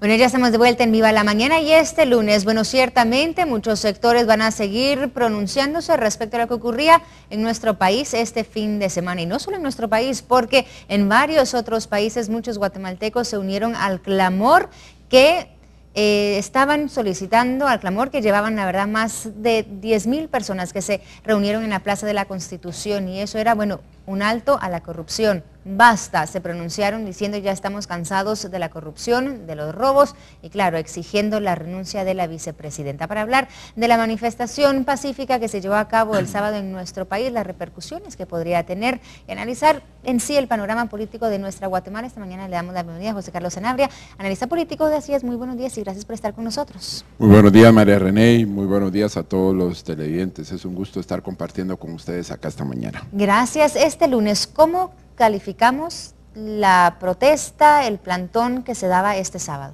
Bueno, ya estamos de vuelta en Viva la Mañana y este lunes, bueno, ciertamente muchos sectores van a seguir pronunciándose respecto a lo que ocurría en nuestro país este fin de semana. Y no solo en nuestro país, porque en varios otros países muchos guatemaltecos se unieron al clamor que estaban solicitando, al clamor que llevaban, la verdad, más de 10,000 personas que se reunieron en la Plaza de la Constitución. Y eso era, bueno, un alto a la corrupción. Basta, se pronunciaron diciendo ya estamos cansados de la corrupción, de los robos y claro, exigiendo la renuncia de la vicepresidenta. Para hablar de la manifestación pacífica que se llevó a cabo el sábado en nuestro país, las repercusiones que podría tener y analizar en sí el panorama político de nuestra Guatemala, esta mañana le damos la bienvenida a José Carlos Sanabria, analista político de Así Es. Muy buenos días y gracias por estar con nosotros. Muy buenos días, María René, y muy buenos días a todos los televidentes. Es un gusto estar compartiendo con ustedes acá esta mañana. Gracias. Este lunes, ¿cómo calificamos la protesta, el plantón que se daba este sábado?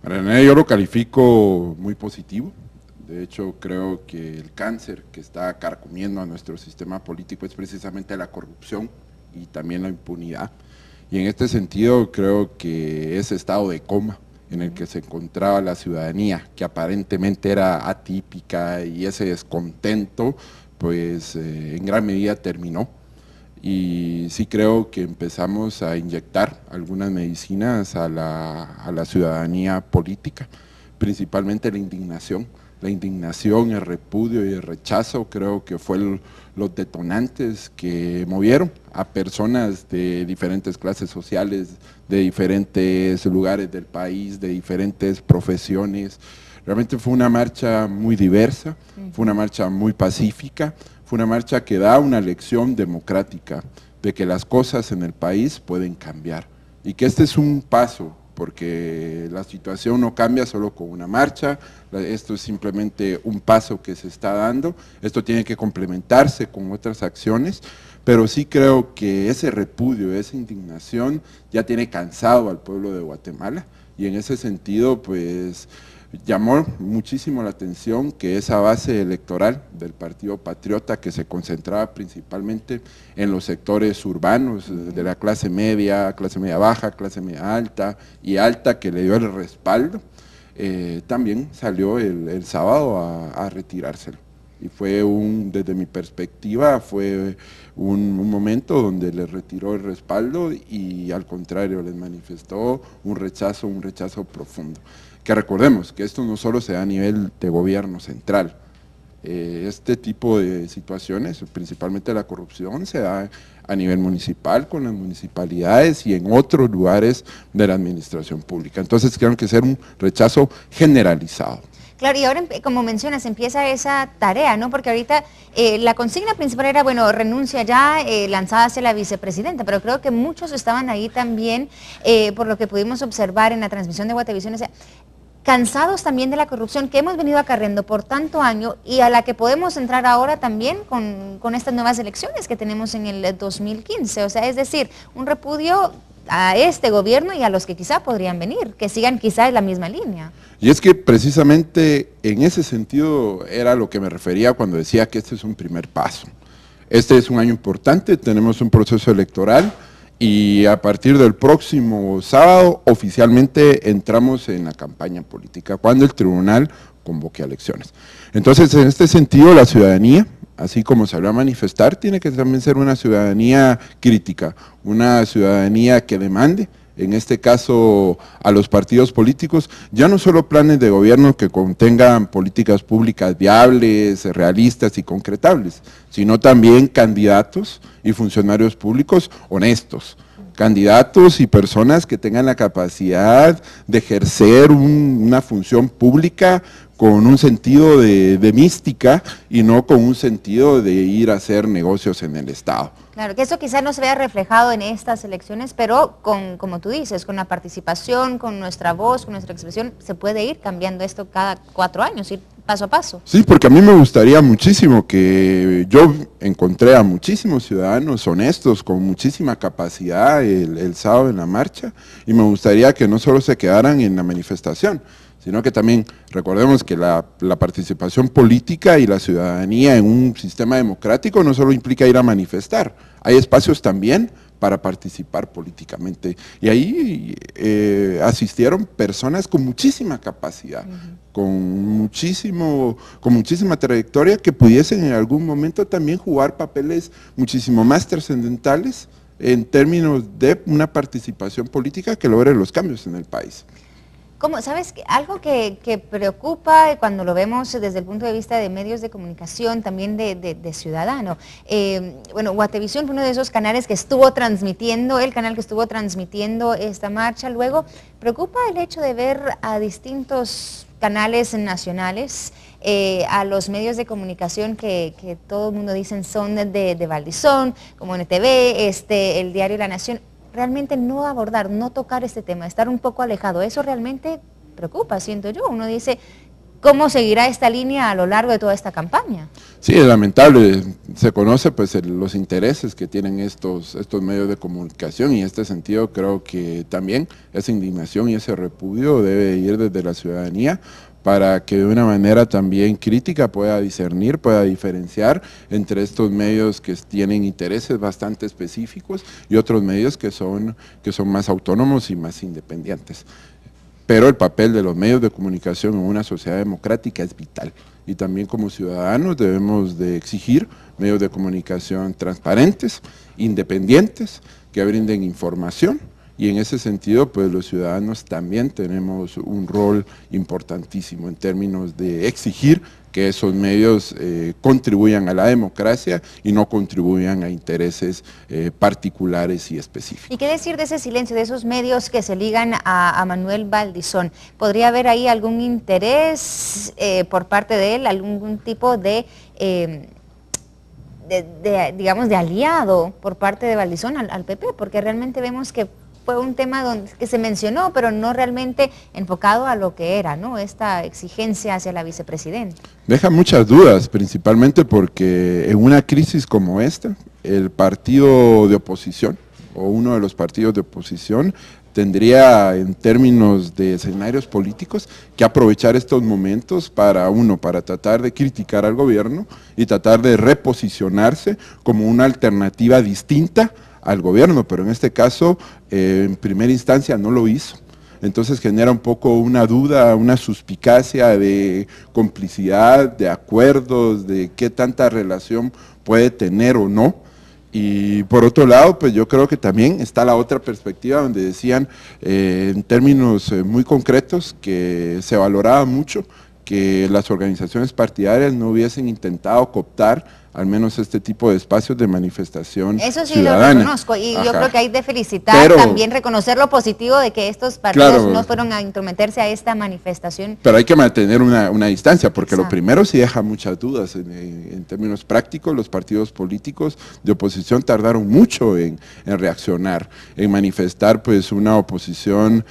María, yo lo califico muy positivo. De hecho, creo que el cáncer que está carcomiendo a nuestro sistema político es precisamente la corrupción y también la impunidad. Y en este sentido, creo que ese estado de coma en el que se encontraba la ciudadanía, que aparentemente era atípica, y ese descontento, pues en gran medida terminó. Y sí creo que empezamos a inyectar algunas medicinas a la ciudadanía política, principalmente la indignación, el repudio y el rechazo. Creo que fue los detonantes que movieron a personas de diferentes clases sociales, de diferentes lugares del país, de diferentes profesiones. Realmente fue una marcha muy diversa, fue una marcha muy pacífica, fue una marcha que da una lección democrática de que las cosas en el país pueden cambiar y que este es un paso, porque la situación no cambia solo con una marcha, esto es simplemente un paso que se está dando, esto tiene que complementarse con otras acciones, pero sí creo que ese repudio, esa indignación ya tiene cansado al pueblo de Guatemala y en ese sentido pues llamó muchísimo la atención que esa base electoral del Partido Patriota, que se concentraba principalmente en los sectores urbanos de la clase media baja, clase media alta y alta, que le dio el respaldo, también salió el sábado a retirárselo. Y fue desde mi perspectiva, fue un momento donde le retiró el respaldo y al contrario les manifestó un rechazo profundo. Que recordemos que esto no solo se da a nivel de gobierno central, este tipo de situaciones, principalmente la corrupción, se da a nivel municipal con las municipalidades y en otros lugares de la administración pública. Entonces tiene que ser un rechazo generalizado. Claro, y ahora, como mencionas, empieza esa tarea, ¿no? Porque ahorita la consigna principal era, bueno, renuncia ya, lanzada hacia la vicepresidenta, pero creo que muchos estaban ahí también, por lo que pudimos observar en la transmisión de Guatevisión, o sea, cansados también de la corrupción que hemos venido acarreando por tanto año y a la que podemos entrar ahora también con estas nuevas elecciones que tenemos en el 2015, o sea, es decir, un repudio a este gobierno y a los que quizá podrían venir, que sigan quizá en la misma línea. Y es que precisamente en ese sentido era lo que me refería cuando decía que este es un primer paso. Este es un año importante, tenemos un proceso electoral y a partir del próximo sábado oficialmente entramos en la campaña política, cuando el tribunal convoque a elecciones. Entonces, en este sentido, la ciudadanía, así como se va a manifestar, tiene que también ser una ciudadanía crítica, una ciudadanía que demande, en este caso a los partidos políticos, ya no solo planes de gobierno que contengan políticas públicas viables, realistas y concretables, sino también candidatos y funcionarios públicos honestos, candidatos y personas que tengan la capacidad de ejercer una función pública con un sentido de mística y no con un sentido de ir a hacer negocios en el Estado. Claro, que eso quizás no se vea reflejado en estas elecciones, pero como tú dices, con la participación, con nuestra voz, con nuestra expresión, se puede ir cambiando esto cada 4 años, ir paso a paso. Sí, porque a mí me gustaría muchísimo que yo encontré a muchísimos ciudadanos honestos, con muchísima capacidad el sábado en la marcha, y me gustaría que no solo se quedaran en la manifestación, sino que también recordemos que la participación política y la ciudadanía en un sistema democrático no solo implica ir a manifestar, hay espacios también para participar políticamente. Y ahí asistieron personas con muchísima capacidad, con muchísima trayectoria, que pudiesen en algún momento también jugar papeles muchísimo más trascendentales en términos de una participación política que logre los cambios en el país. ¿Sabes? Algo que preocupa cuando lo vemos desde el punto de vista de medios de comunicación, también de ciudadano. Bueno, Guatevisión fue uno de esos canales que estuvo transmitiendo, el canal que estuvo transmitiendo esta marcha. Luego, preocupa el hecho de ver a distintos canales nacionales, a los medios de comunicación que todo el mundo dicen son de Valdizón, como NTV, el diario La Nación, realmente no abordar, no tocar este tema, estar un poco alejado. Eso realmente preocupa, siento yo. Uno dice, ¿cómo seguirá esta línea a lo largo de toda esta campaña? Sí, es lamentable. Se conoce pues los intereses que tienen estos medios de comunicación, y en este sentido creo que también esa indignación y ese repudio debe ir desde la ciudadanía, para que de una manera también crítica pueda discernir, pueda diferenciar entre estos medios que tienen intereses bastante específicos y otros medios que son más autónomos y más independientes. Pero el papel de los medios de comunicación en una sociedad democrática es vital, y también como ciudadanos debemos de exigir medios de comunicación transparentes, independientes, que brinden información. Y en ese sentido, pues los ciudadanos también tenemos un rol importantísimo en términos de exigir que esos medios contribuyan a la democracia y no contribuyan a intereses particulares y específicos. ¿Y qué decir de ese silencio, de esos medios que se ligan a Manuel Valdizón? ¿Podría haber ahí algún interés por parte de él, algún tipo digamos, de aliado por parte de Valdizón al PP? Porque realmente vemos que fue un tema que se mencionó, pero no realmente enfocado a lo que era, ¿no? Esta exigencia hacia la vicepresidenta. Deja muchas dudas, principalmente porque en una crisis como esta, el partido de oposición, o uno de los partidos de oposición, tendría, en términos de escenarios políticos, que aprovechar estos momentos para tratar de criticar al gobierno y tratar de reposicionarse como una alternativa distinta al gobierno, pero en este caso, en primera instancia no lo hizo. Entonces genera un poco una duda, una suspicacia de complicidad, de acuerdos, de qué tanta relación puede tener o no. Y por otro lado, pues yo creo que también está la otra perspectiva, donde decían en términos muy concretos que se valoraba mucho que las organizaciones partidarias no hubiesen intentado cooptar al menos este tipo de espacios de manifestación Eso sí ciudadana. Lo reconozco, y yo creo que hay de felicitar, también reconocer lo positivo de que estos partidos no fueron a intrometerse a esta manifestación. Pero hay que mantener una distancia, porque lo primero sí deja muchas dudas. En términos prácticos, los partidos políticos de oposición tardaron mucho en reaccionar, en manifestar pues una oposición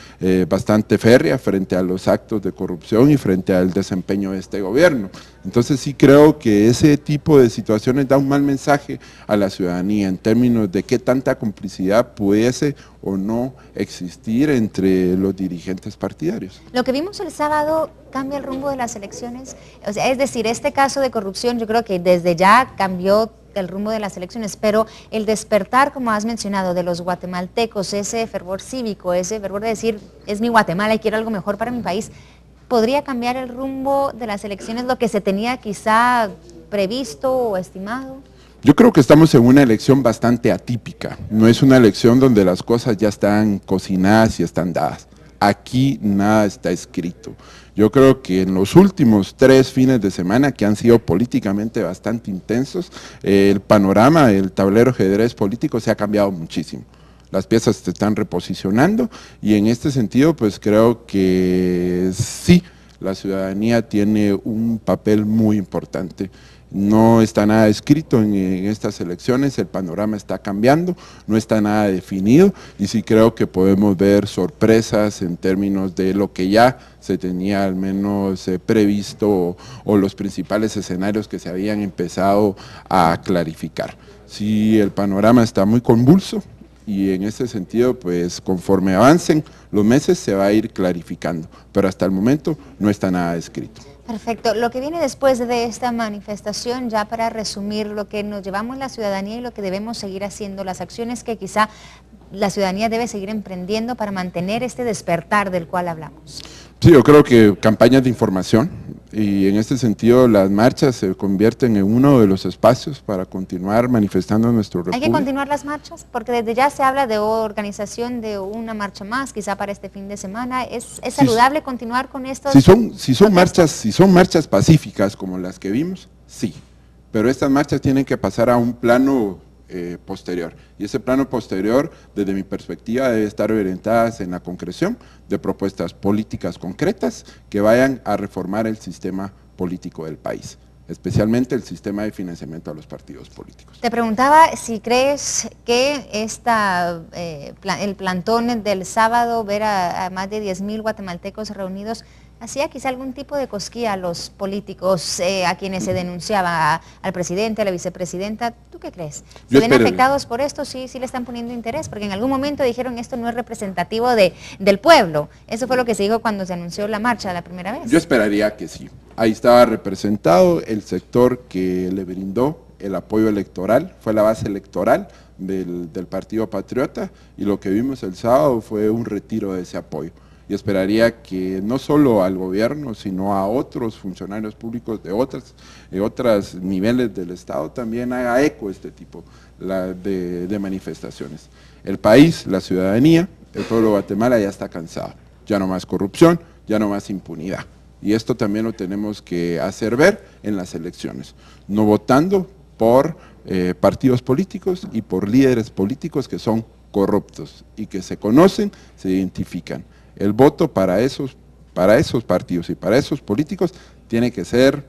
bastante férrea frente a los actos de corrupción y frente al desempeño de este gobierno. Entonces sí creo que ese tipo de situaciones da un mal mensaje a la ciudadanía en términos de qué tanta complicidad pudiese o no existir entre los dirigentes partidarios. Lo que vimos el sábado cambia el rumbo de las elecciones, o sea, es decir, este caso de corrupción yo creo que desde ya cambió el rumbo de las elecciones, pero el despertar, como has mencionado, de los guatemaltecos, ese fervor cívico, ese fervor de decir, es mi Guatemala y quiero algo mejor para mi país, ¿podría cambiar el rumbo de las elecciones, lo que se tenía quizá previsto o estimado? Yo creo que estamos en una elección bastante atípica, no es una elección donde las cosas ya están cocinadas y están dadas. Aquí nada está escrito. Yo creo que en los últimos 3 fines de semana, que han sido políticamente bastante intensos, el panorama, el tablero ajedrez político se ha cambiado muchísimo. Las piezas se están reposicionando, y en este sentido pues creo que sí, la ciudadanía tiene un papel muy importante. No está nada escrito en estas elecciones, el panorama está cambiando, no está nada definido, y sí creo que podemos ver sorpresas en términos de lo que ya se tenía al menos previsto, o los principales escenarios que se habían empezado a clarificar. Sí, el panorama está muy convulso, y en ese sentido, pues conforme avancen los meses se va a ir clarificando, pero hasta el momento no está nada escrito. Perfecto. Lo que viene después de esta manifestación, ya para resumir lo que nos llevamos la ciudadanía y lo que debemos seguir haciendo, las acciones que quizá la ciudadanía debe seguir emprendiendo para mantener este despertar del cual hablamos. Sí, yo creo que campañas de información, y en este sentido las marchas se convierten en uno de los espacios para continuar manifestando nuestro república. ¿Hay que continuar las marchas? Porque desde ya se habla de organización de una marcha más, quizá para este fin de semana. ¿Es saludable continuar con estos? Si son marchas pacíficas como las que vimos, sí, pero estas marchas tienen que pasar a un plano posterior, y ese plano posterior, desde mi perspectiva, debe estar orientadas en la concreción de propuestas políticas concretas que vayan a reformar el sistema político del país, especialmente el sistema de financiamiento a los partidos políticos. Te preguntaba si crees que el plantón del sábado, ver a más de 10.000 guatemaltecos reunidos, hacía quizá algún tipo de cosquilla a los políticos, a quienes se denunciaba, al presidente, a la vicepresidenta. ¿Tú qué crees? ¿Se ven afectados por esto? Sí le están poniendo interés, porque en algún momento dijeron esto no es representativo del pueblo. Eso fue lo que se dijo cuando se anunció la marcha la primera vez. Yo esperaría que sí. Ahí estaba representado el sector que le brindó el apoyo electoral, fue la base electoral del Partido Patriota, y lo que vimos el sábado fue un retiro de ese apoyo. Y esperaría que no solo al gobierno, sino a otros funcionarios públicos de otros niveles del Estado también haga eco este tipo de manifestaciones. El país, la ciudadanía, el pueblo de Guatemala ya está cansado. Ya no más corrupción, ya no más impunidad. Y esto también lo tenemos que hacer ver en las elecciones, no votando por partidos políticos y por líderes políticos que son corruptos y que se conocen, se identifican. El voto para esos partidos y para esos políticos tiene que ser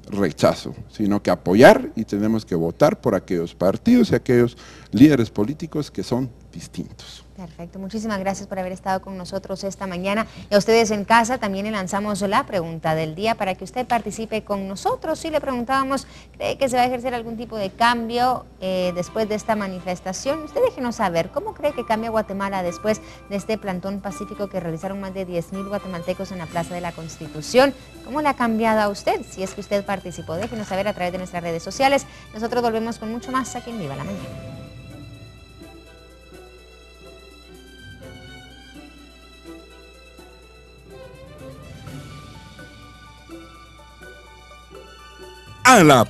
rechazo, sino que apoyar, y tenemos que votar por aquellos partidos y aquellos líderes políticos que son distintos. Perfecto, muchísimas gracias por haber estado con nosotros esta mañana. Y a ustedes en casa también le lanzamos la pregunta del día para que usted participe con nosotros. Sí, le preguntábamos, ¿cree que se va a ejercer algún tipo de cambio después de esta manifestación? Usted déjenos saber, ¿cómo cree que cambia Guatemala después de este plantón pacífico que realizaron más de 10.000 guatemaltecos en la Plaza de la Constitución? ¿Cómo le ha cambiado a usted? Si es que usted participó, déjenos saber a través de nuestras redes sociales. Nosotros volvemos con mucho más aquí en Viva la Mañana. A la